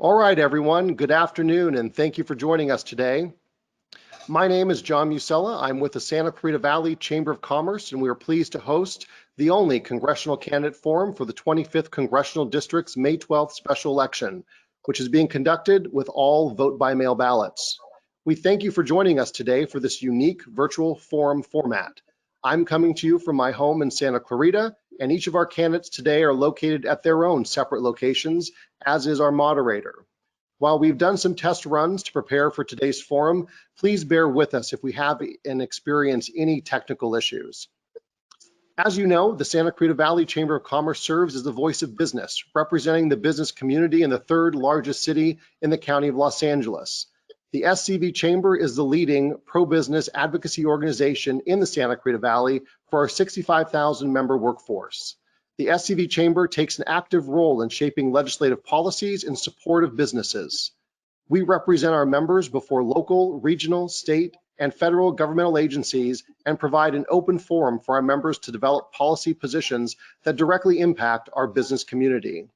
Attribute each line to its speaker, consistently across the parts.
Speaker 1: All right, everyone, good afternoon, and thank you for joining us today. My name is John Musella. I'm with the Santa Clarita Valley Chamber of Commerce, and we are pleased to host the only Congressional Candidate Forum for the 25th Congressional District's May 12th special election, which is being conducted with all vote-by-mail ballots. We thank you for joining us today for this unique virtual forum format. I'm coming to you from my home in Santa Clarita, and each of our candidates today are located at their own separate locations, as is our moderator. While we've done some test runs to prepare for today's forum, please bear with us if we have and experience any technical issues. As you know, the Santa Clarita Valley Chamber of Commerce serves as the voice of business, representing the business community in the third largest city in the county of Los Angeles. The SCV Chamber is the leading pro-business advocacy organization in the Santa Clarita Valley for our 65,000 member workforce. The SCV Chamber takes an active role in shaping legislative policies in support of businesses. We represent our members before local, regional, state, and federal governmental agencies and provide an open forum for our members to develop policy positions that directly impact our business community.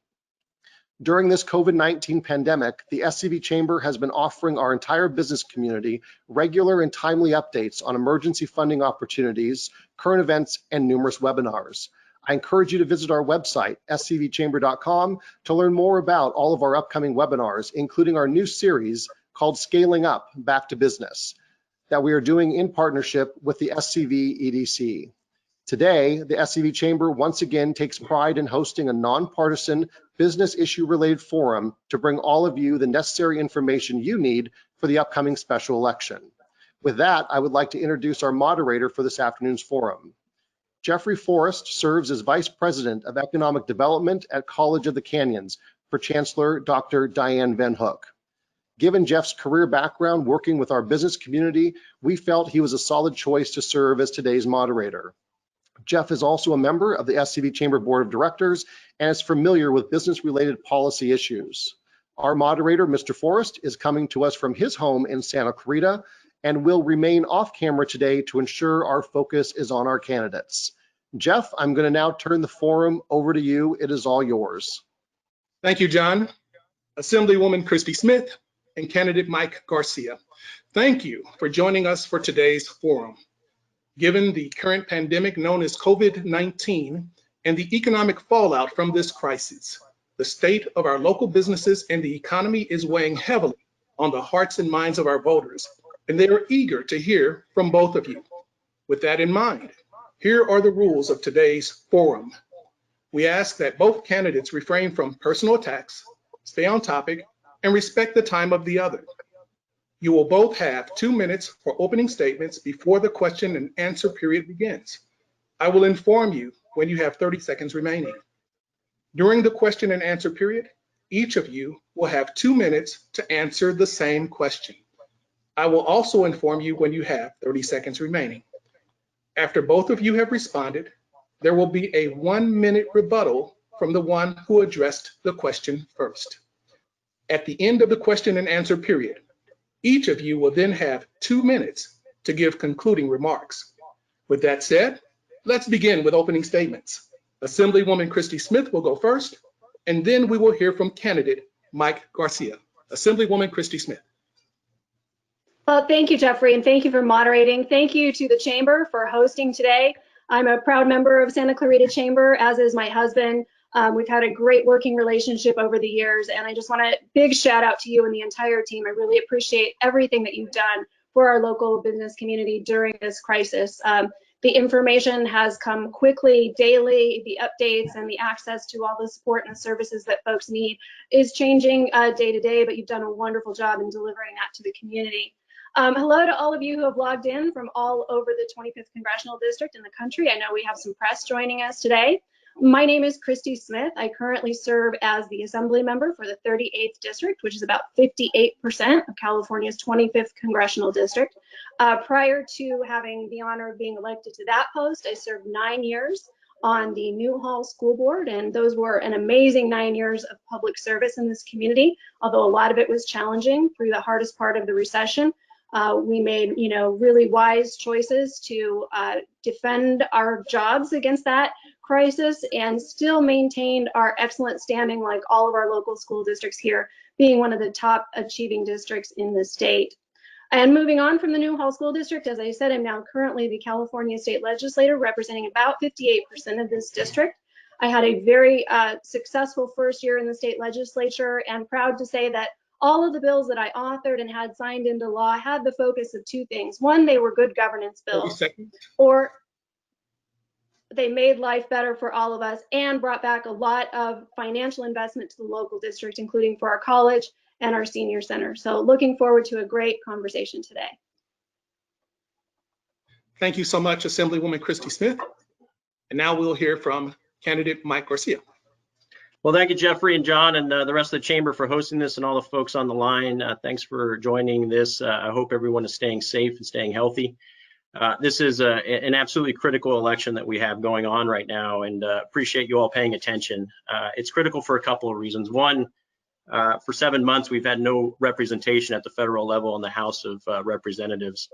Speaker 1: During this COVID-19 pandemic, the SCV Chamber has been offering our entire business community regular and timely updates on emergency funding opportunities, current events, and numerous webinars. I encourage you to visit our website, scvchamber.com, to learn more about all of our upcoming webinars, including our new series called Scaling Up Back to Business, that we are doing in partnership with the SCV EDC. Today, the SCV Chamber once again takes pride in hosting a nonpartisan business issue-related forum to bring all of you the necessary information you need for the upcoming special election. With that, I would like to introduce our moderator for this afternoon's forum. Jeffrey Forrest serves as Vice President of Economic Development at College of the Canyons for Chancellor Dr. Diane Van Hook. Given Jeff's career background working with our business community, we felt he was a solid choice to serve as today's moderator. Jeff is also a member of the SCV Chamber Board of Directors and is familiar with business-related policy issues. Our moderator, Mr. Forrest, is coming to us from his home in Santa Clarita and will remain off camera today to ensure our focus is on our candidates. Jeff, I'm going to now turn the forum over to you. It is all yours.
Speaker 2: Thank you, John. Assemblywoman Christy Smith and candidate Mike Garcia, thank you for joining us for today's forum. Given the current pandemic known as COVID-19 and the economic fallout from this crisis, the state of our local businesses and the economy is weighing heavily on the hearts and minds of our voters, and they are eager to hear from both of you. With that in mind, here are the rules of today's forum. We ask that both candidates refrain from personal attacks, stay on topic, and respect the time of the other. You will both have 2 minutes for opening statements before the question and answer period begins. I will inform you when you have 30 seconds remaining. During the question and answer period, each of you will have 2 minutes to answer the same question. I will also inform you when you have 30 seconds remaining. After both of you have responded, there will be a 1-minute rebuttal from the one who addressed the question first. At the end of the question and answer period, each of you will then have 2 minutes to give concluding remarks. With that said, let's begin with opening statements. Assemblywoman Christy Smith will go first, and then we will hear from candidate Mike Garcia. Assemblywoman Christy Smith.
Speaker 3: Well, thank you, Jeffrey, and thank you for moderating. Thank you to the Chamber for hosting today. I'm a proud member of Santa Clarita Chamber, as is my husband. We've had a great working relationship over the years, and I just want a big shout out to you and the entire team. I really appreciate everything that you've done for our local business community during this crisis. The information has come quickly, daily. The updates and the access to all the support and the services that folks need is changing day to day, but you've done a wonderful job in delivering that to the community. Hello to all of you who have logged in from all over the 25th Congressional District in the country. I know we have some press joining us today. My name is Christy Smith. I currently serve as the Assembly member for the 38th District, which is about 58% of California's 25th Congressional District. Prior to having the honor of being elected to that post, I served 9 years on the Newhall School Board, and those were an amazing 9 years of public service in this community, although a lot of it was challenging through the hardest part of the recession. We made, really wise choices to defend our jobs against that crisis and still maintained our excellent standing, like all of our local school districts here, being one of the top achieving districts in the state. And moving on from the Newhall School District, as I said, I'm now currently the California State Legislator representing about 58% of this district. I had a very successful first year in the state legislature, and proud to say that all of the bills that I authored and had signed into law had the focus of two things. One, they were good governance bills, or they made life better for all of us and brought back a lot of financial investment to the local district, including for our college and our senior center. So looking forward to a great conversation today.
Speaker 2: Thank you so much, Assemblywoman Christy Smith. And now we'll hear from candidate Mike Garcia.
Speaker 4: Well, thank you, Jeffrey and John and the rest of the chamber for hosting this, and all the folks on the line. Thanks for joining this. I hope everyone is staying safe and staying healthy. This is an absolutely critical election that we have going on right now, and appreciate you all paying attention. It's critical for a couple of reasons. One, for 7 months, we've had no representation at the federal level in the House of Representatives.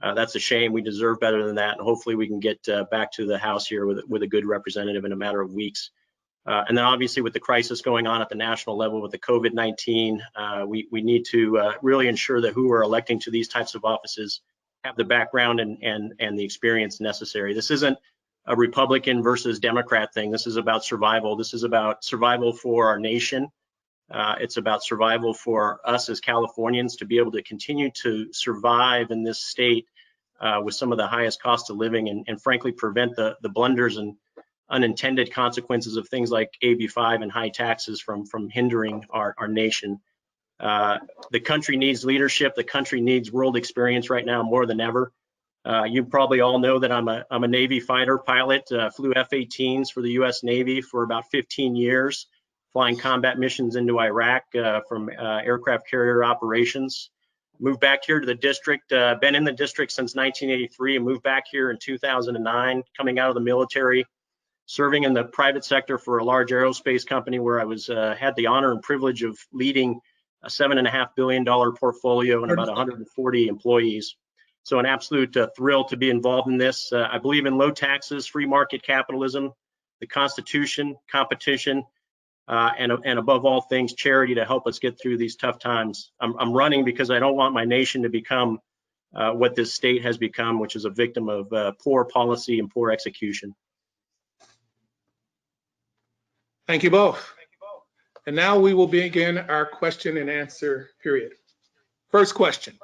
Speaker 4: That's a shame. We deserve better than that, and hopefully we can get back to the House here with a good representative in a matter of weeks. And then obviously with the crisis going on at the national level with the COVID-19, we need to really ensure that who we're electing to these types of offices have the background and the experience necessary. This isn't a Republican versus Democrat thing. This is about survival. This is about survival for our nation. It's about survival for us as Californians to be able to continue to survive in this state with some of the highest cost of living, and frankly prevent the blunders and unintended consequences of things like AB5 and high taxes from hindering our nation. The country needs leadership. The country needs world experience right now more than ever. You probably all know that I'm a Navy fighter pilot, flew F-18s for the U.S. Navy for about 15 years, flying combat missions into Iraq from aircraft carrier operations. Moved back here to the district, been in the district since 1983 and moved back here in 2009, coming out of the military, serving in the private sector for a large aerospace company where I was had the honor and privilege of leading a $7.5 billion portfolio and about 140 employees. So an absolute thrill to be involved in this. I believe in low taxes, free market capitalism, the Constitution, competition, and above all things, charity to help us get through these tough times. I'm running because I don't want my nation to become what this state has become, which is a victim of poor policy and poor execution.
Speaker 2: Thank you both. And now we will begin our question and answer period. First question.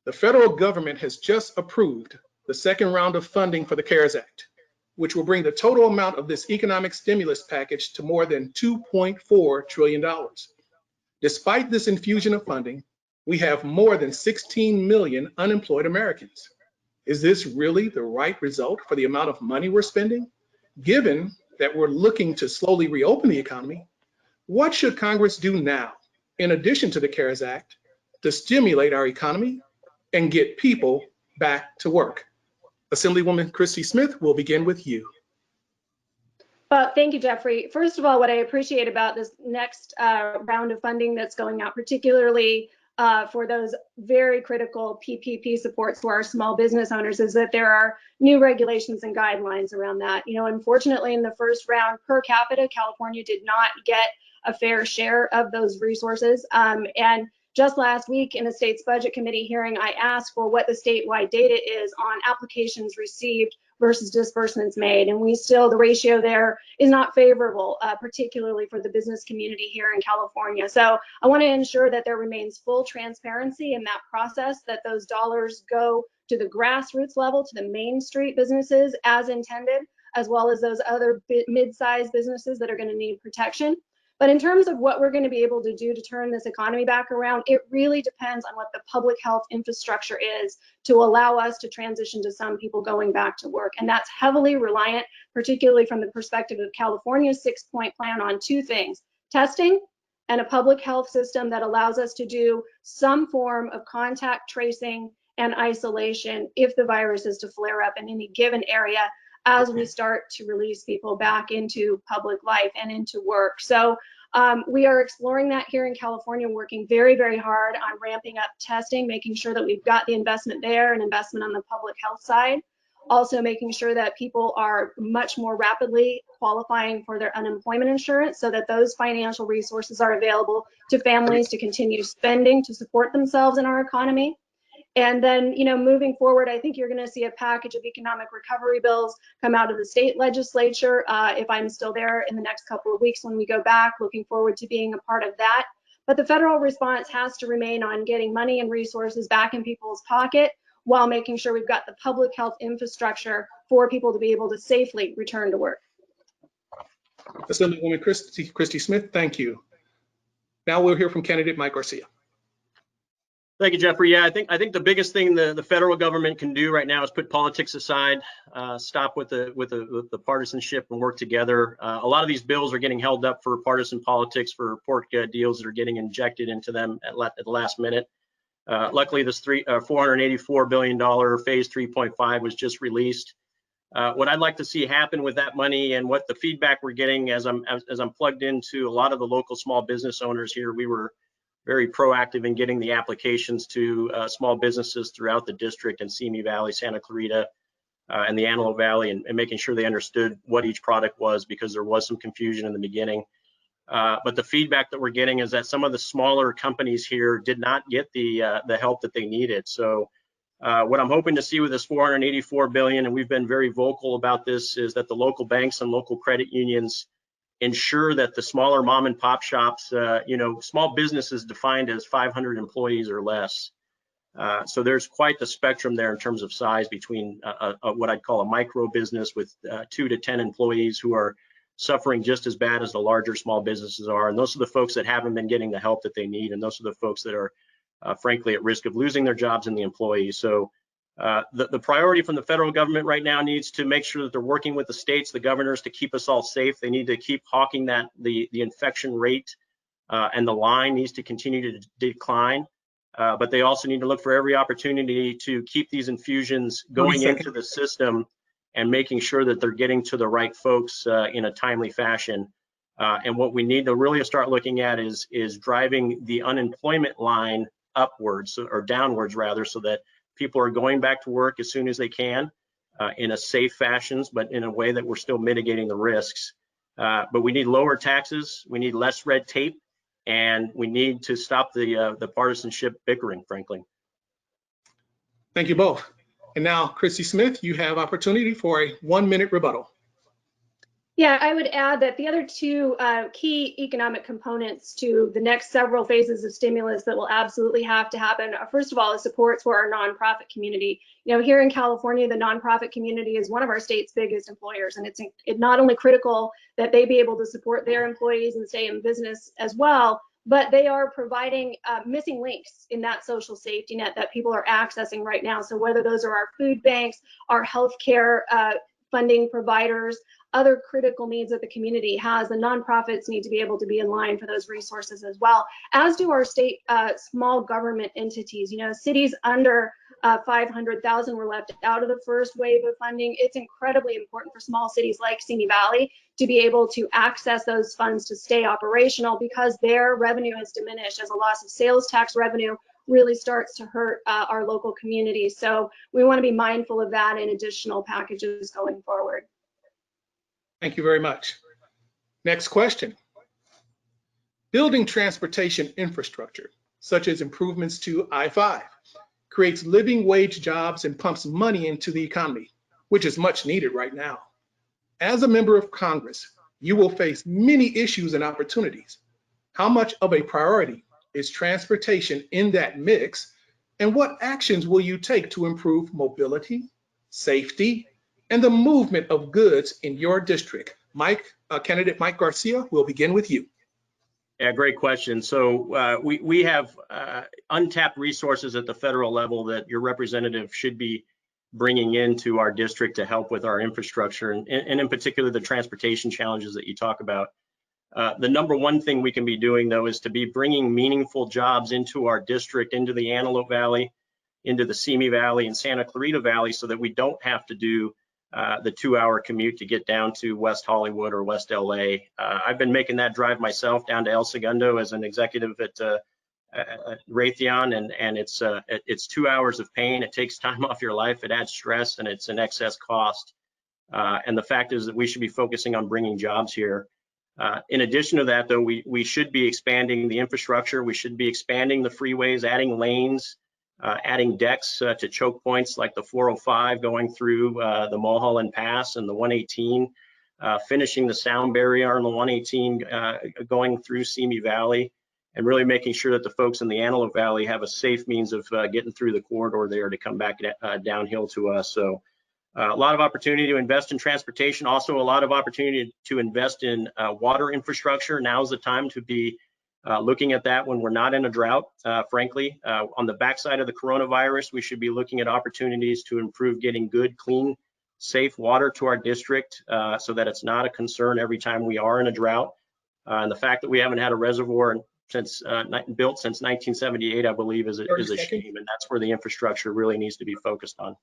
Speaker 2: The federal government has just approved the second round of funding for the CARES Act, which will bring the total amount of this economic stimulus package to more than $2.4 trillion. Despite this infusion of funding, we have more than 16 million unemployed Americans. Is this really the right result for the amount of money we're spending? Given that we're looking to slowly reopen the economy, what should Congress do now, in addition to the CARES Act, to stimulate our economy and get people back to work? Assemblywoman Christy Smith, we'll begin with you.
Speaker 3: Well, thank you, Jeffrey. First of all, what I appreciate about this next round of funding that's going out, particularly for those very critical PPP supports for our small business owners, is that there are new regulations and guidelines around that. Unfortunately, in the first round, per capita, California did not get a fair share of those resources. And just last week in the state's budget committee hearing, I asked for what the statewide data is on applications received versus disbursements made. And the ratio there is not favorable, particularly for the business community here in California. So I want to ensure that there remains full transparency in that process, that those dollars go to the grassroots level, to the Main Street businesses as intended, as well as those other mid-sized businesses that are going to need protection. But in terms of what we're going to be able to do to turn this economy back around, it really depends on what the public health infrastructure is to allow us to transition to some people going back to work. And that's heavily reliant, particularly from the perspective of California's 6-point plan, on two things: testing and a public health system that allows us to do some form of contact tracing and isolation if the virus is to flare up in any given area as we start to release people back into public life and into work. So we are exploring that here in California, working very, very hard on ramping up testing, making sure that we've got the investment there and investment on the public health side. Also making sure that people are much more rapidly qualifying for their unemployment insurance so that those financial resources are available to families to continue spending to support themselves in our economy. And then, you know, moving forward, I think you're going to see a package of economic recovery bills come out of the state legislature. If I'm still there in the next couple of weeks when we go back, looking forward to being a part of that. But the federal response has to remain on getting money and resources back in people's pocket while making sure we've got the public health infrastructure for people to be able to safely return to work.
Speaker 2: Assemblywoman Christy Smith, thank you. Now we'll hear from candidate Mike Garcia.
Speaker 4: Thank you, Jeffrey. Yeah, I think the biggest thing the federal government can do right now is put politics aside, stop with the partisanship and work together. A lot of these bills are getting held up for partisan politics, for pork deals that are getting injected into them at the last minute. Luckily, this $484 billion phase 3.5 was just released. What I'd like to see happen with that money and what the feedback we're getting as I'm plugged into a lot of the local small business owners here, we were very proactive in getting the applications to small businesses throughout the district in Simi Valley, Santa Clarita, and the Antelope Valley, and making sure they understood what each product was, because there was some confusion in the beginning. But the feedback that we're getting is that some of the smaller companies here did not get the help that they needed. So what I'm hoping to see with this $484 billion, and we've been very vocal about this, is that the local banks and local credit unions ensure that the smaller mom and pop shops, small businesses defined as 500 employees or less. So there's quite the spectrum there in terms of size between what I'd call a micro business with 2 to 10 employees who are suffering just as bad as the larger small businesses are. And those are the folks that haven't been getting the help that they need. And those are the folks that are frankly at risk of losing their jobs and the employees. So the priority from the federal government right now needs to make sure that they're working with the states, the governors, to keep us all safe. They need to keep hawking that the infection rate and the line needs to continue to decline. But they also need to look for every opportunity to keep these infusions going into the system and making sure that they're getting to the right folks in a timely fashion. And what we need to really start looking at is driving the unemployment line upwards, or downwards rather, so that people are going back to work as soon as they can in a safe fashion, but in a way that we're still mitigating the risks. But we need lower taxes, we need less red tape, and we need to stop the partisanship bickering, frankly.
Speaker 2: Thank you both. And now, Christy Smith, you have opportunity for a 1-minute rebuttal.
Speaker 3: Yeah, I would add that the other two key economic components to the next several phases of stimulus that will absolutely have to happen are, first of all, is support for our nonprofit community. You know, here in California, the nonprofit community is one of our state's biggest employers, and it's not only critical that they be able to support their employees and stay in business as well, but they are providing missing links in that social safety net that people are accessing right now. So whether those are our food banks, our healthcare funding providers, other critical needs that the community has, the nonprofits need to be able to be in line for those resources as well, as do our state small government entities. You know, cities under 500,000 were left out of the first wave of funding. It's incredibly important for small cities like Simi Valley to be able to access those funds to stay operational, because their revenue has diminished as a loss of sales tax revenue really starts to hurt our local communities. So we want to be mindful of that in additional packages going forward.
Speaker 2: Thank you very much. Next question. Building transportation infrastructure, such as improvements to I-5, creates living wage jobs and pumps money into the economy, which is much needed right now. As a member of Congress, you will face many issues and opportunities. How much of a priority is transportation in that mix, and what actions will you take to improve mobility, safety, and the movement of goods in your district? Candidate Mike Garcia, we'll begin with you.
Speaker 4: Yeah, great question. So we have untapped resources at the federal level that your representative should be bringing into our district to help with our infrastructure, and in particular the transportation challenges that you talk about. The number one thing we can be doing, though, is to be bringing meaningful jobs into our district, into the Antelope Valley, into the Simi Valley and Santa Clarita Valley, so that we don't have to do the 2-hour commute to get down to West Hollywood or West LA. I've been making that drive myself down to El Segundo as an executive at Raytheon, and it's 2 hours of pain. It takes time off your life. It adds stress, and it's an excess cost. And the fact is that we should be focusing on bringing jobs here. In addition to that, though, we should be expanding the infrastructure. We should be expanding the freeways, adding lanes, adding decks to choke points like the 405 going through the Mulholland Pass and the 118, finishing the sound barrier on the 118 going through Simi Valley, and really making sure that the folks in the Antelope Valley have a safe means of getting through the corridor there to come back downhill to us. So a lot of opportunity to invest in transportation, also a lot of opportunity to invest in water infrastructure. Now's the time to be looking at that when we're not in a drought, frankly. On the backside of the coronavirus, we should be looking at opportunities to improve getting good, clean, safe water to our district so that it's not a concern every time we are in a drought. And the fact that we haven't had a reservoir built since 1978, I believe, is a shame, and that's where the infrastructure really needs to be focused on.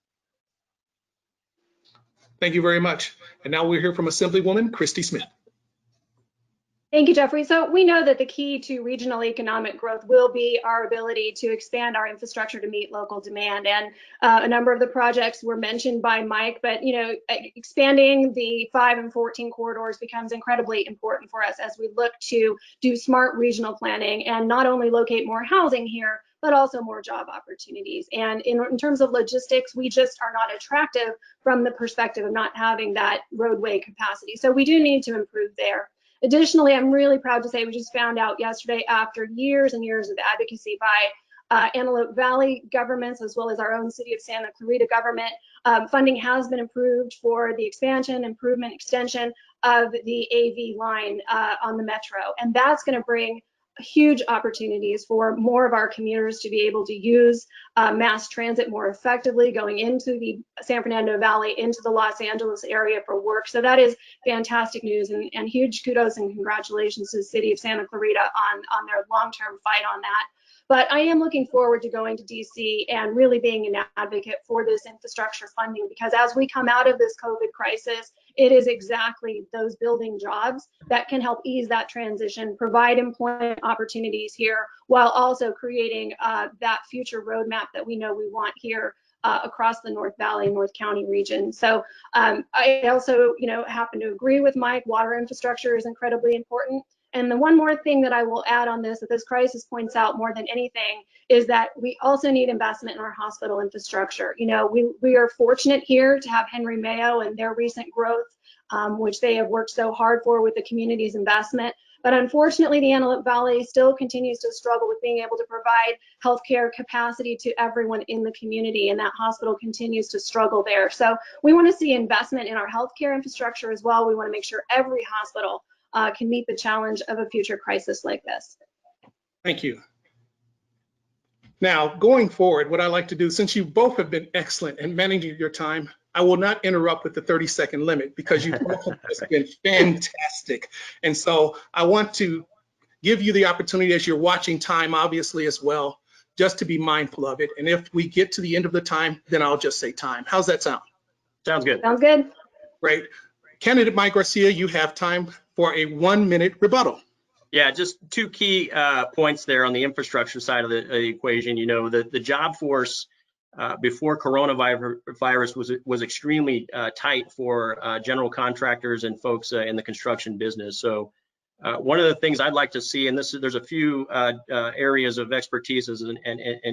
Speaker 2: Thank you very much. And now we'll hear from Assemblywoman Christy Smith.
Speaker 3: Thank you, Jeffrey. So we know that the key to regional economic growth will be our ability to expand our infrastructure to meet local demand. And a number of the projects were mentioned by Mike, but expanding the 5 and 14 corridors becomes incredibly important for us as we look to do smart regional planning and not only locate more housing here, but also more job opportunities. And in terms of logistics, we just are not attractive from the perspective of not having that roadway capacity. So we do need to improve there. Additionally, I'm really proud to say we just found out yesterday, after years and years of advocacy by Antelope Valley governments, as well as our own City of Santa Clarita government, funding has been approved for the expansion, improvement, extension of the AV line on the Metro. And that's going to bring huge opportunities for more of our commuters to be able to use mass transit more effectively going into the San Fernando Valley, into the Los Angeles area for work. So that is fantastic news, and huge kudos and congratulations to the City of Santa Clarita on their long-term fight on that. But I am looking forward to going to DC and really being an advocate for this infrastructure funding, because as we come out of this COVID crisis, it is exactly those building jobs that can help ease that transition, provide employment opportunities here, while also creating that future roadmap that we know we want here across the North Valley, North County region. So I also, happen to agree with Mike. Water infrastructure is incredibly important. And the one more thing that I will add on this, that this crisis points out more than anything, is that we also need investment in our hospital infrastructure. We are fortunate here to have Henry Mayo and their recent growth, which they have worked so hard for with the community's investment. But unfortunately, the Antelope Valley still continues to struggle with being able to provide healthcare capacity to everyone in the community, and that hospital continues to struggle there. So we want to see investment in our healthcare infrastructure as well. We want to make sure every hospital can meet the challenge of a future crisis like this.
Speaker 2: Thank you. Now, going forward, what I like to do, since you both have been excellent in managing your time, I will not interrupt with the 30-second limit, because you've both just been fantastic. And so I want to give you the opportunity, as you're watching time, obviously, as well, just to be mindful of it. And if we get to the end of the time, then I'll just say time. How's that sound?
Speaker 4: Sounds good.
Speaker 3: Sounds good.
Speaker 2: Great. Candidate Mike Garcia, you have time for a 1-minute rebuttal.
Speaker 4: Yeah, just two key points there on the infrastructure side of the equation. The job force before coronavirus was extremely tight for general contractors and folks in the construction business. So one of the things I'd like to see, and there's a few areas of expertise and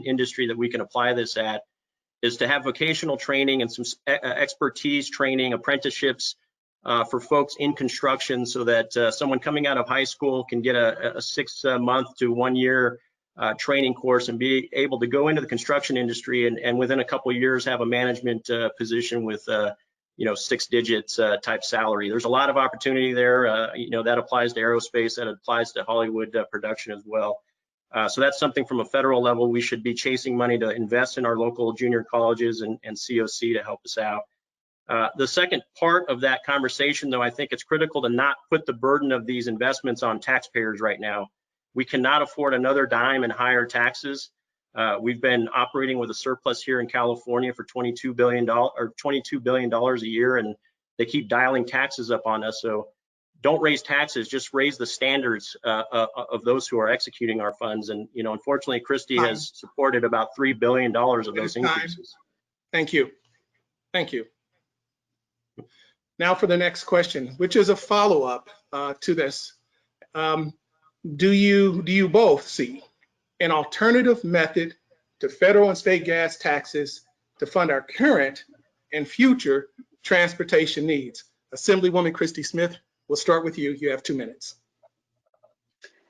Speaker 4: industry that we can apply this at, is to have vocational training and some expertise training, apprenticeships for folks in construction, so that someone coming out of high school can get a 6-month to 1-year training course and be able to go into the construction industry and within a couple of years have a management position with 6 digits type salary. There's a lot of opportunity there. That applies to aerospace, that applies to Hollywood production as well. So that's something from a federal level we should be chasing money to invest in our local junior colleges and COC to help us out. The second part of that conversation, though, I think it's critical to not put the burden of these investments on taxpayers right now. We cannot afford another dime in higher taxes. We've been operating with a surplus here in California for $22 billion a year, and they keep dialing taxes up on us. So don't raise taxes, just raise the standards of those who are executing our funds. And, you know, unfortunately, Christie has supported about $3 billion of those increases.
Speaker 2: Thank you. Thank you. Now for the next question, which is a follow-up to this. Do you both see an alternative method to federal and state gas taxes to fund our current and future transportation needs? Assemblywoman Christie Smith, we'll start with you. You have 2 minutes.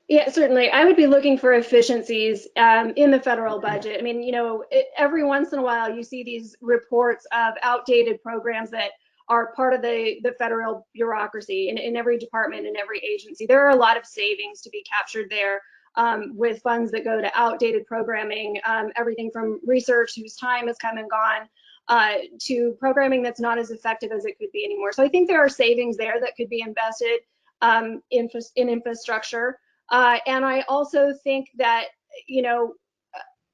Speaker 3: Yeah, certainly. I would be looking for efficiencies in the federal budget. I mean, you know, every once in a while you see these reports of outdated programs that are part of the federal bureaucracy in every department, in every agency. There are a lot of savings to be captured there with funds that go to outdated programming, everything from research whose time has come and gone to programming that's not as effective as it could be anymore. So I think there are savings there that could be invested in infrastructure. And I also think that, you know,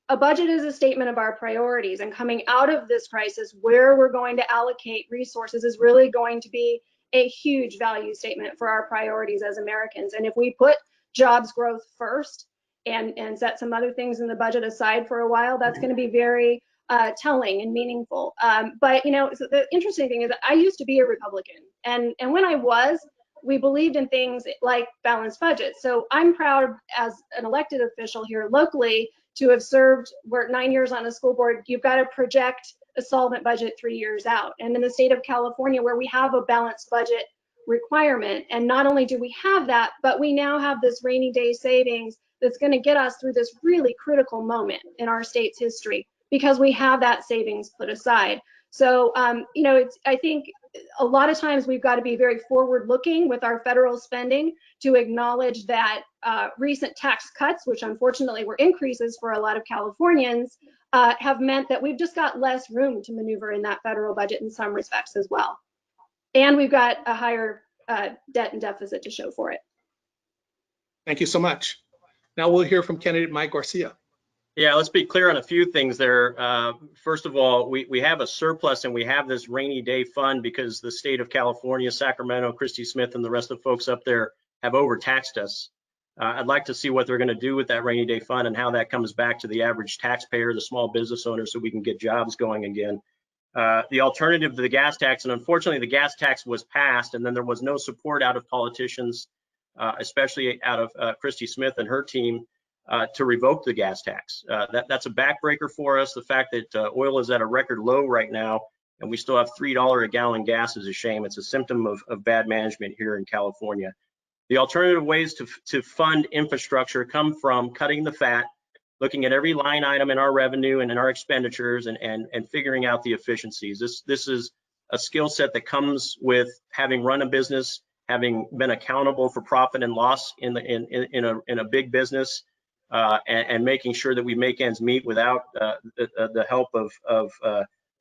Speaker 3: a budget is a statement of our priorities, and coming out of this crisis, where we're going to allocate resources is really going to be a huge value statement for our priorities as Americans. And if we put jobs growth first and set some other things in the budget aside for a while, that's going to be very telling and meaningful. But, you know, so the interesting thing is that I used to be a Republican, and when I was, we believed in things like balanced budgets. So I'm proud as an elected official here locally to have served, we're 9 years on a school board. You've got to project a solvent budget 3 years out. And in the state of California, where we have a balanced budget requirement, and not only do we have that, but we now have this rainy day savings that's going to get us through this really critical moment in our state's history, because we have that savings put aside. So, you know, I think a lot of times we've got to be very forward looking with our federal spending to acknowledge that recent tax cuts, which unfortunately were increases for a lot of Californians, have meant that we've just got less room to maneuver in that federal budget in some respects as well. And we've got a higher debt and deficit to show for it.
Speaker 2: Thank you so much. Now we'll hear from candidate Mike Garcia.
Speaker 4: Yeah, let's be clear on a few things there. First of all, we have a surplus, and we have this rainy day fund because the state of California, Sacramento, Christie Smith, and the rest of the folks up there have overtaxed us. I'd like to see what they're going to do with that rainy day fund and how that comes back to the average taxpayer, the small business owner, so we can get jobs going again. The alternative to the gas tax, and unfortunately the gas tax was passed, and then there was no support out of politicians, especially out of Christie Smith and her team, to revoke the gas tax. That's a backbreaker for us. The fact that oil is at a record low right now and we still have $3 a gallon gas is a shame. It's a symptom of bad management here in California. The alternative ways to fund infrastructure come from cutting the fat, looking at every line item in our revenue and in our expenditures, and figuring out the efficiencies. This is a skill set that comes with having run a business, having been accountable for profit and loss in a big business, and making sure that we make ends meet without the help of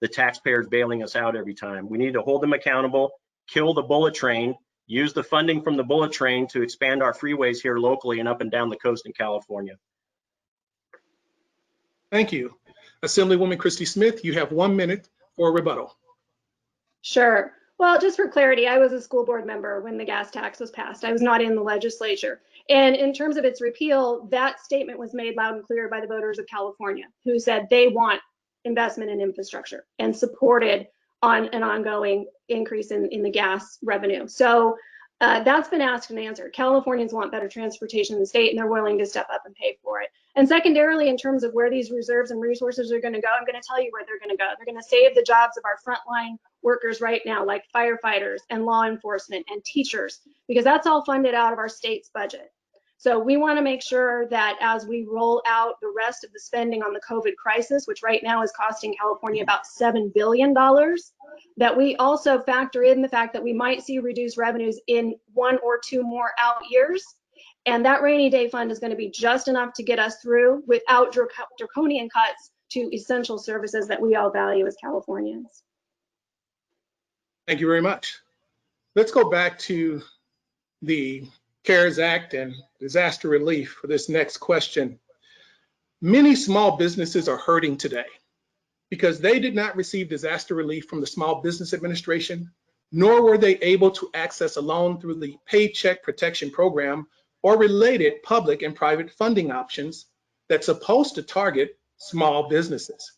Speaker 4: the taxpayers bailing us out every time. We need to hold them accountable, kill the bullet train, use the funding from the bullet train to expand our freeways here locally and up and down the coast in California.
Speaker 2: Thank you. Assemblywoman Christie Smith, you have 1 minute for a rebuttal.
Speaker 3: Sure. Well, just for clarity, I was a school board member when the gas tax was passed. I was not in the legislature. And in terms of its repeal, that statement was made loud and clear by the voters of California, who said they want investment in infrastructure and supported on an ongoing increase in the gas revenue. So that's been asked and answered. Californians want better transportation in the state, and they're willing to step up and pay for it. And secondarily, in terms of where these reserves and resources are going to go, I'm going to tell you where they're going to go. They're going to save the jobs of our frontline workers right now, like firefighters and law enforcement and teachers, because that's all funded out of our state's budget. So we want to make sure that as we roll out the rest of the spending on the COVID crisis, which right now is costing California about $7 billion, that we also factor in the fact that we might see reduced revenues in 1 or 2 more out years. And that rainy day fund is going to be just enough to get us through without draconian cuts to essential services that we all value as Californians.
Speaker 2: Thank you very much. Let's go back to the CARES Act and disaster relief for this next question. Many small businesses are hurting today because they did not receive disaster relief from the Small Business Administration, nor were they able to access a loan through the Paycheck Protection Program or related public and private funding options that's supposed to target small businesses.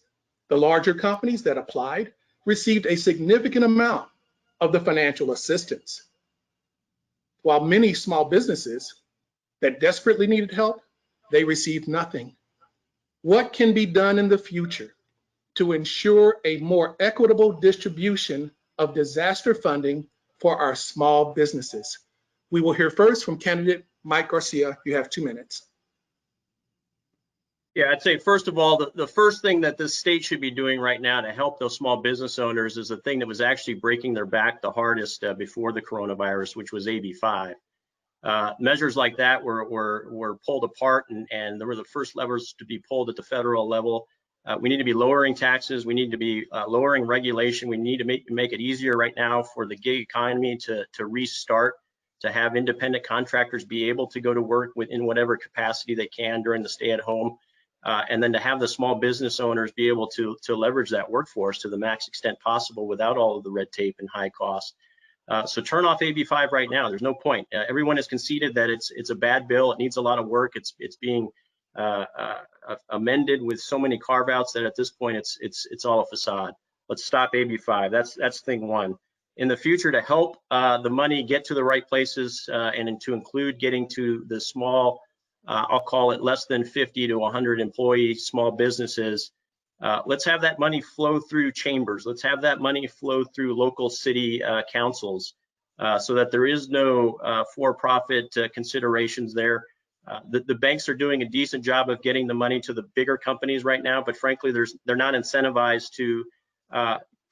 Speaker 2: The larger companies that applied received a significant amount of the financial assistance, while many small businesses that desperately needed help, they received nothing. What can be done in the future to ensure a more equitable distribution of disaster funding for our small businesses? We will hear first from candidate Mike Garcia. You have 2 minutes.
Speaker 4: Yeah, I'd say first of all, the first thing that the state should be doing right now to help those small business owners is the thing that was actually breaking their back the hardest before the coronavirus, which was AB 5. Measures like that were pulled apart, and there were the first levers to be pulled at the federal level. We need to be lowering taxes. We need to be lowering regulation. We need to make it easier right now for the gig economy to restart, to have independent contractors be able to go to work in whatever capacity they can during the stay-at-home, and then to have the small business owners be able to leverage that workforce to the max extent possible without all of the red tape and high costs. So turn off AB 5 right now. There's no point. Everyone has conceded that it's a bad bill. It needs a lot of work. It's being amended with so many carve-outs that at this point it's all a facade. Let's stop AB 5. That's thing one. In the future, to help the money get to the right places and to include getting to the small, I'll call it less than 50 to 100 employee small businesses, let's have that money flow through chambers. Let's have that money flow through local city councils so that there is no for-profit considerations there. The banks are doing a decent job of getting the money to the bigger companies right now, but frankly, they're not incentivized to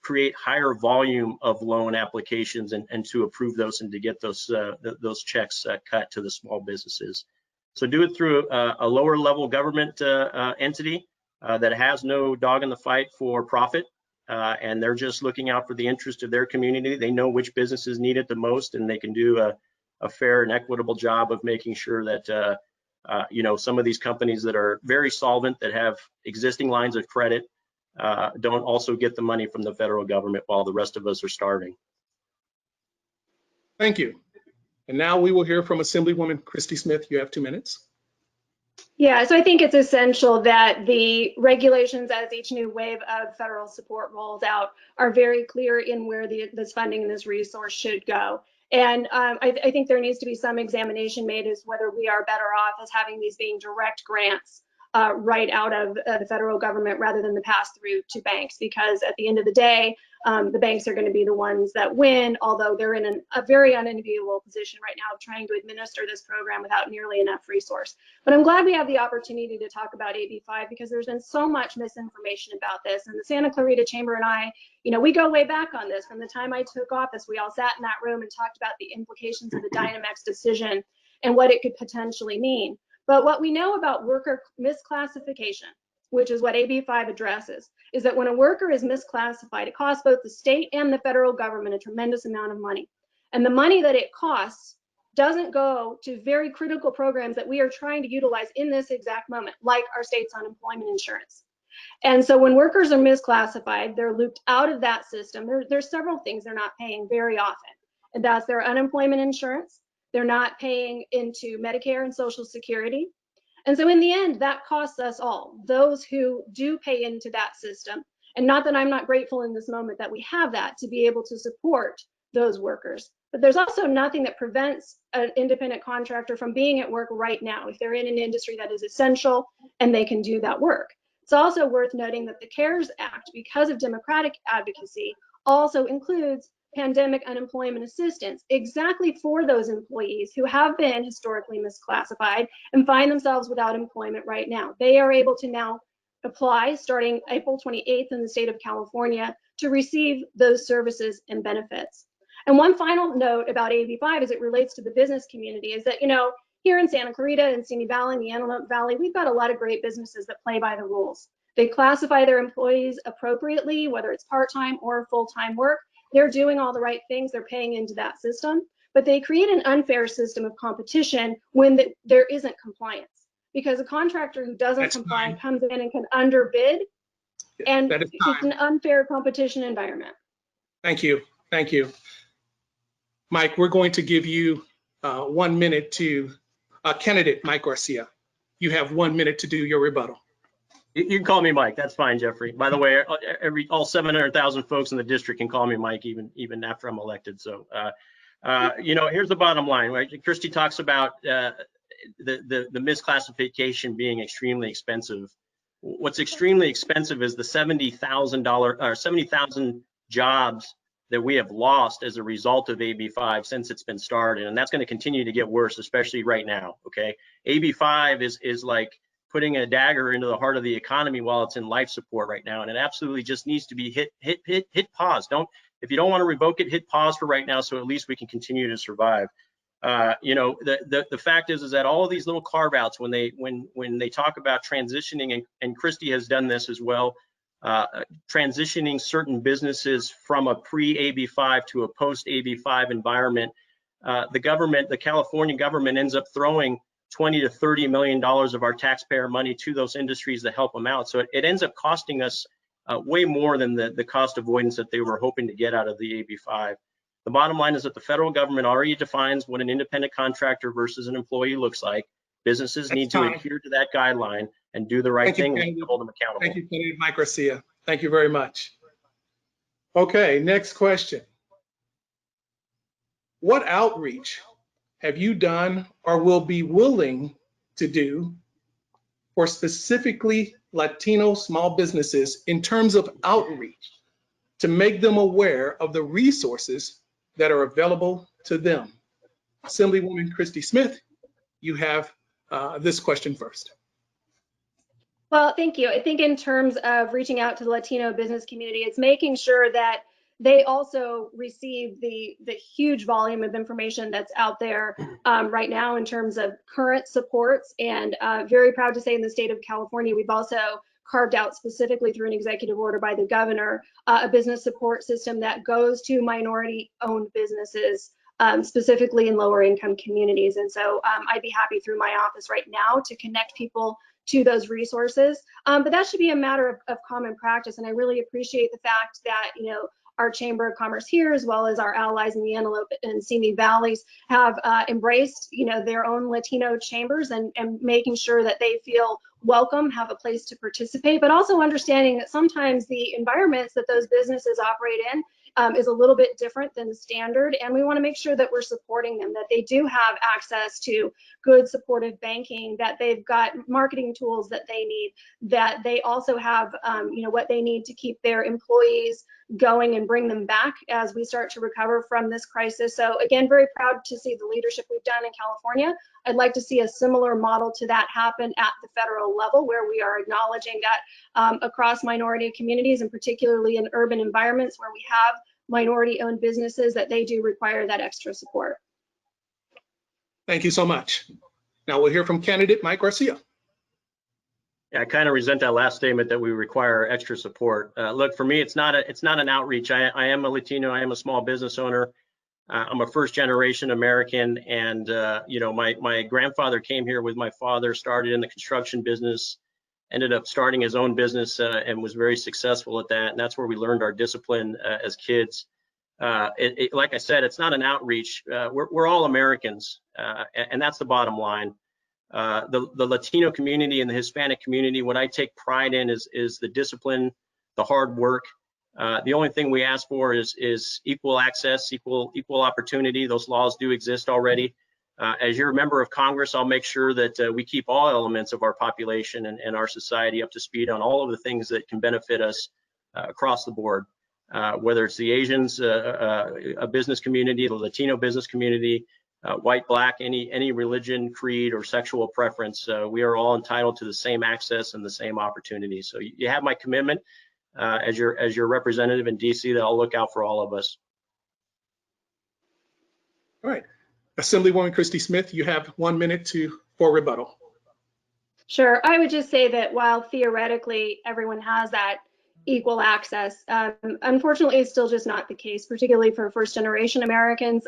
Speaker 4: create higher volume of loan applications and to approve those and to get those checks cut to the small businesses. So do it through a lower level government entity that has no dog in the fight for profit, and they're just looking out for the interest of their community. They know which businesses need it the most, and they can do a fair and equitable job of making sure that some of these companies that are very solvent, that have existing lines of credit, don't also get the money from the federal government while the rest of us are starving.
Speaker 2: Thank you. And now we will hear from Assemblywoman Christy Smith. You have 2 minutes.
Speaker 3: Yeah, so I think it's essential that the regulations as each new wave of federal support rolls out are very clear in where this funding and this resource should go. And I think there needs to be some examination made as whether we are better off as having these being direct grants right out of the federal government rather than the pass through to banks, because at the end of the day, the banks are going to be the ones that win, although they're in a very unenviable position right now of trying to administer this program without nearly enough resource. But I'm glad we have the opportunity to talk about AB 5 because there's been so much misinformation about this. And the Santa Clarita Chamber and I, we go way back on this. From the time I took office, we all sat in that room and talked about the implications of the Dynamex decision and what it could potentially mean. But what we know about worker misclassification, which is what AB 5 addresses, is that when a worker is misclassified, it costs both the state and the federal government a tremendous amount of money. And the money that it costs doesn't go to very critical programs that we are trying to utilize in this exact moment, like our state's unemployment insurance. And so when workers are misclassified, they're looped out of that system. There's several things they're not paying very often, and that's their unemployment insurance. They're not paying into Medicare and Social Security. And so in the end, that costs us all, those who do pay into that system. And not that I'm not grateful in this moment that we have that to be able to support those workers. But there's also nothing that prevents an independent contractor from being at work right now if they're in an industry that is essential and they can do that work. It's also worth noting that the CARES Act, because of Democratic advocacy, also includes pandemic unemployment assistance exactly for those employees who have been historically misclassified and find themselves without employment right now. They are able to now apply starting April 28th in the state of California to receive those services and benefits. And one final note about AB 5 as it relates to the business community is that, here in Santa Clarita and Simi Valley and the Antelope Valley, we've got a lot of great businesses that play by the rules. They classify their employees appropriately, whether it's part-time or full-time work. They're doing all the right things, they're paying into that system, but they create an unfair system of competition when there isn't compliance. because a contractor who doesn't
Speaker 2: That's
Speaker 3: comply
Speaker 2: fine.
Speaker 3: comes in and can underbid, and
Speaker 2: That is
Speaker 3: it's
Speaker 2: time.
Speaker 3: an unfair competition environment.
Speaker 2: Thank you. Thank you. Mike, we're going to give you 1 minute to candidate Mike Garcia. You have 1 minute to do your rebuttal.
Speaker 4: You can call me Mike. That's fine, Jeffrey. By the way, all 700,000 folks in the district can call me Mike, even after I'm elected. So, here's the bottom line. Right? Christy talks about the misclassification being extremely expensive. What's extremely expensive is the $70,000 jobs that we have lost as a result of AB5 since it's been started, and that's going to continue to get worse, especially right now. Okay, AB5 is like putting a dagger into the heart of the economy while it's in life support right now, and it absolutely just needs to be hit pause. If you don't want to revoke it, hit pause for right now, so at least we can continue to survive. The fact is that all of these little carve outs, when they talk about transitioning, and Christy has done this as well, transitioning certain businesses from a pre-AB5 to a post-AB5 environment, the California government ends up throwing $20 to $30 million of our taxpayer money to those industries to help them out. So it ends up costing us way more than the cost avoidance that they were hoping to get out of the AB5. The bottom line is that the federal government already defines what an independent contractor versus an employee looks like. Businesses need to adhere to that guideline and do the right thing and hold them accountable.
Speaker 2: Thank you, Candidate Mike Garcia. Thank you very much. Okay, next question. What outreach have you done or will be willing to do for specifically Latino small businesses in terms of outreach to make them aware of the resources that are available to them? Assemblywoman Christy Smith, you have this question first.
Speaker 3: Well, thank you. I think in terms of reaching out to the Latino business community, it's making sure that they also receive the huge volume of information that's out there right now in terms of current supports. And very proud to say in the state of California, we've also carved out specifically through an executive order by the governor, a business support system that goes to minority-owned businesses, specifically in lower income communities. And so I'd be happy through my office right now to connect people to those resources. But that should be a matter of common practice. And I really appreciate the fact that, our Chamber of Commerce here, as well as our allies in the Antelope and Simi Valleys, have embraced, their own Latino chambers and making sure that they feel welcome, have a place to participate, but also understanding that sometimes the environments that those businesses operate in is a little bit different than standard, and we want to make sure that we're supporting them, that they do have access to good supportive banking, that they've got marketing tools that they need, that they also have what they need to keep their employees going and bring them back as we start to recover from this crisis. So again, very proud to see the leadership we've done in California. I'd like to see a similar model to that happen at the federal level, where we are acknowledging that across minority communities, and particularly in urban environments where we have minority-owned businesses, that they do require that extra support.
Speaker 2: Thank you so much. Now we'll hear from candidate Mike Garcia.
Speaker 4: Yeah, I kind of resent that last statement that we require extra support. Look, for me, it's not an outreach. I am a Latino. I am a small business owner. I'm a first-generation American, and my grandfather came here with my father, started in the construction business, ended up starting his own business, and was very successful at that. And that's where we learned our discipline as kids. Like I said, it's not an outreach. We're all Americans, and that's the bottom line. The Latino community and the Hispanic community, what I take pride in is the discipline, the hard work. The only thing we ask for is equal access, equal opportunity. Those laws do exist already. As you're a member of Congress, I'll make sure that we keep all elements of our population and our society up to speed on all of the things that can benefit us across the board, whether it's the Asians, a business community, the Latino business community, white, black, any religion, creed, or sexual preference. We are all entitled to the same access and the same opportunities. So you have my commitment as your representative in DC, that I'll look out for all of us.
Speaker 2: All right. Assemblywoman Christy Smith, you have 1 minute for rebuttal.
Speaker 3: Sure. I would just say that while theoretically everyone has that equal access, unfortunately, it's still just not the case, particularly for first-generation Americans,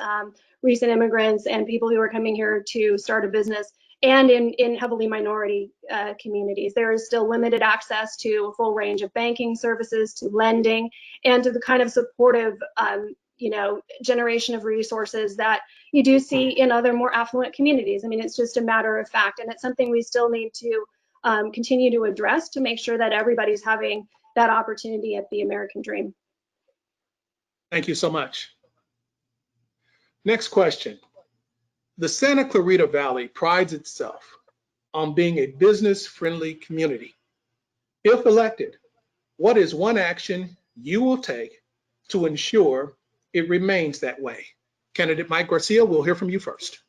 Speaker 3: recent immigrants, and people who are coming here to start a business. and in heavily minority communities. There is still limited access to a full range of banking services, to lending, and to the kind of supportive generation of resources that you do see in other more affluent communities. I mean, it's just a matter of fact, and it's something we still need to continue to address to make sure that everybody's having that opportunity at the American dream.
Speaker 2: Thank you so much. Next question. The Santa Clarita Valley prides itself on being a business-friendly community. If elected, what is one action you will take to ensure it remains that way? Candidate Mike Garcia, we'll hear from you first.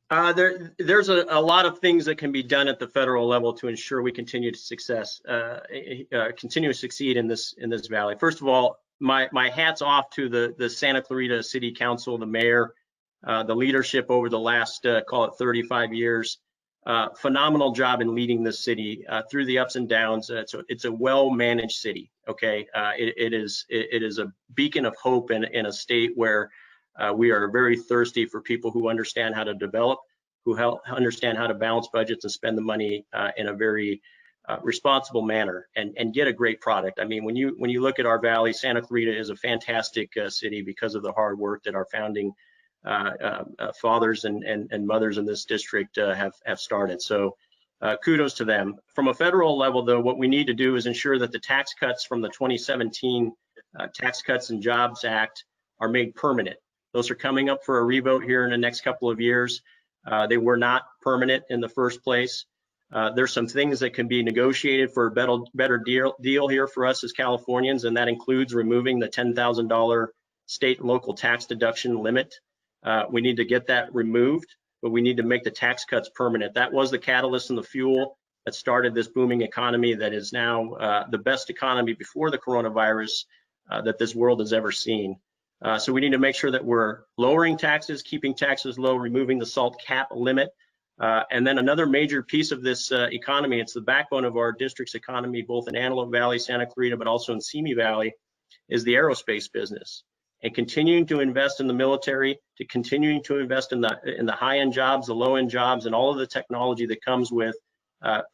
Speaker 4: There's a lot of things that can be done at the federal level to ensure we continue to succeed in this valley. First of all, my hat's off to the Santa Clarita City Council, the mayor, the leadership over the last call it 35 years. Phenomenal job in leading this city through the ups and downs. It's a well-managed city. Okay, it is a beacon of hope in a state where we are very thirsty for people who understand how to develop, who understand how to balance budgets and spend the money in a very responsible manner and get a great product. I mean, when you look at our valley, Santa Clarita is a fantastic city because of the hard work that our founding fathers and mothers in this district have started. So kudos to them. From a federal level, though, what we need to do is ensure that the tax cuts from the 2017 Tax Cuts and Jobs Act are made permanent. Those are coming up for a revote here in the next couple of years. They were not permanent in the first place. There's some things that can be negotiated for a better deal here for us as Californians, and that includes removing the $10,000 state and local tax deduction limit. We need to get that removed, but we need to make the tax cuts permanent. That was the catalyst and the fuel that started this booming economy that is now the best economy before the coronavirus that this world has ever seen. So we need to make sure that we're lowering taxes, keeping taxes low, removing the SALT cap limit. And then another major piece of this economy, it's the backbone of our district's economy, both in Antelope Valley, Santa Clarita, but also in Simi Valley, is the aerospace business. And continuing to invest in the military, to continuing to invest in the high-end jobs, the low-end jobs, and all of the technology that comes with